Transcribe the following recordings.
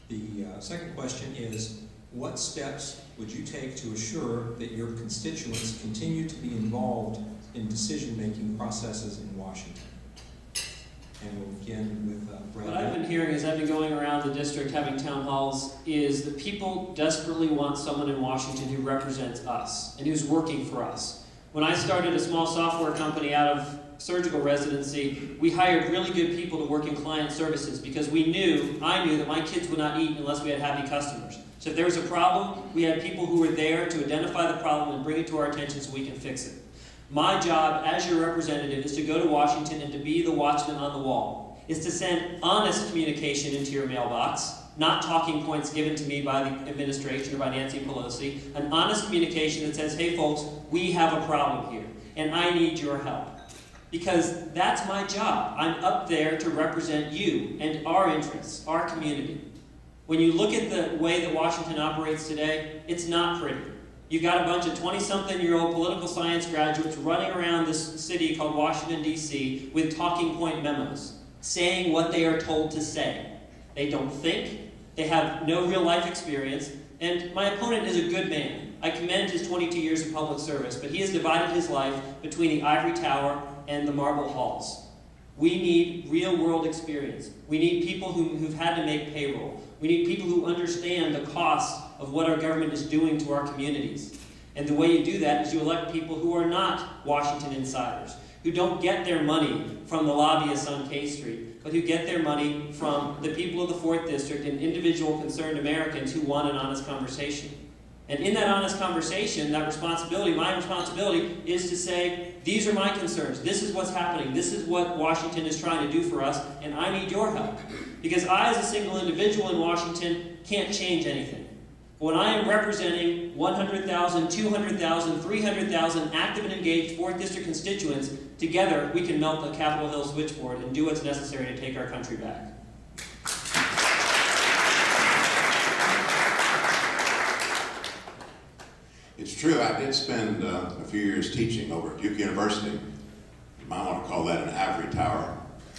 The second question is, what steps would you take to assure that your constituents continue to be involved in decision-making processes in Washington? And we'll begin with Brad. What I've been hearing as I've been going around the district having town halls is that people desperately want someone in Washington who represents us and who's working for us. When I started a small software company out of surgical residency, we hired really good people to work in client services because I knew that my kids would not eat unless we had happy customers. So if there was a problem, we had people who were there to identify the problem and bring it to our attention so we can fix it. My job as your representative is to go to Washington and to be the watchman on the wall. Is to send honest communication into your mailbox, not talking points given to me by the administration or by Nancy Pelosi. An honest communication that says, hey folks, we have a problem here and I need your help. Because that's my job. I'm up there to represent you and our interests, our community. When you look at the way that Washington operates today, it's not pretty. You've got a bunch of 20-something-year-old political science graduates running around this city called Washington, D.C. with talking point memos, saying what they are told to say. They don't think, they have no real-life experience, and my opponent is a good man. I commend his 22 years of public service, but he has divided his life between the ivory tower and the marble halls. We need real-world experience. We need people who've had to make payroll. We need people who understand the cost of what our government is doing to our communities. And the way you do that is you elect people who are not Washington insiders, who don't get their money from the lobbyists on K Street, but who get their money from the people of the 4th District and individual concerned Americans who want an honest conversation. And in that honest conversation, that responsibility, my responsibility, is to say, these are my concerns. This is what's happening. This is what Washington is trying to do for us, and I need your help. Because I, as a single individual in Washington, can't change anything. When I am representing 100,000, 200,000, 300,000 active and engaged 4th District constituents, together we can melt the Capitol Hill switchboard and do what's necessary to take our country back. It's true, I did spend a few years teaching over at Duke University. You might want to call that an ivory tower.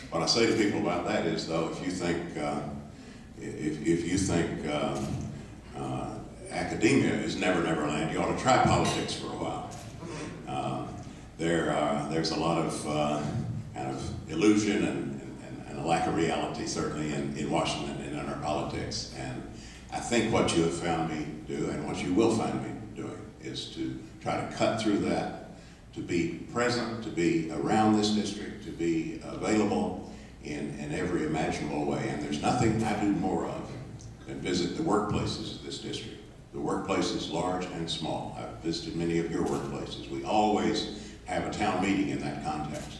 What I say to people about that is, though, if you think academia is never land, you ought to try politics for a while. There's a lot of kind of illusion and a lack of reality, certainly in Washington and in our politics. And I think what you have found me do, and what you will find me doing, is to try to cut through that, to be present, to be around this district, to be available in every imaginable way. And there's nothing I do more of than visit the workplaces of this district. The workplaces, large and small. I've visited many of your workplaces. We always have a town meeting in that context,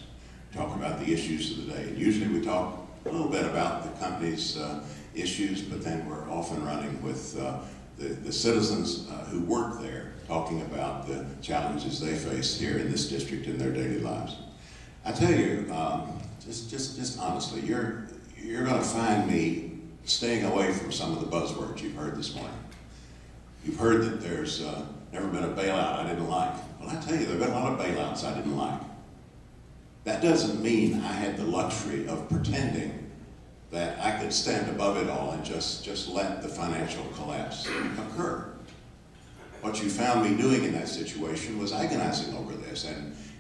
talk about the issues of the day. And usually we talk a little bit about the company's issues, but then we're often running with the citizens who work there, talking about the challenges they face here in this district in their daily lives. I tell you, just honestly, you're going to find me staying away from some of the buzzwords you've heard this morning. You've heard that there's never been a bailout I didn't like. Well, I tell you, there have been a lot of bailouts I didn't like. That doesn't mean I had the luxury of pretending that I could stand above it all and just let the financial collapse occur. What you found me doing in that situation was agonizing over this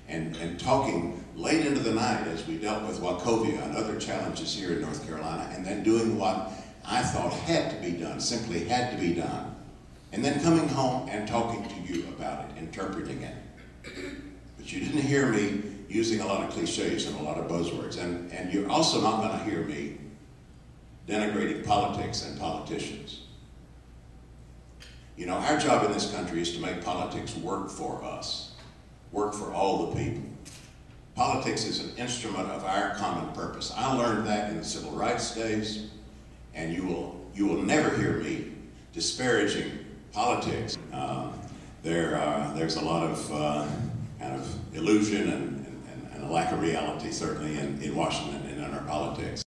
and talking late into the night as we dealt with Wachovia and other challenges here in North Carolina, and then doing what I thought had to be done, simply had to be done, and then coming home and talking to you about it, interpreting it. But you didn't hear me using a lot of cliches and a lot of buzzwords, and you're also not going to hear me denigrating politics and politicians. You know, our job in this country is to make politics work for us, work for all the people. Politics is an instrument of our common purpose. I learned that in the civil rights days, and you will never hear me disparaging politics. There's a lot of kind of illusion and a lack of reality, certainly in Washington and in our politics.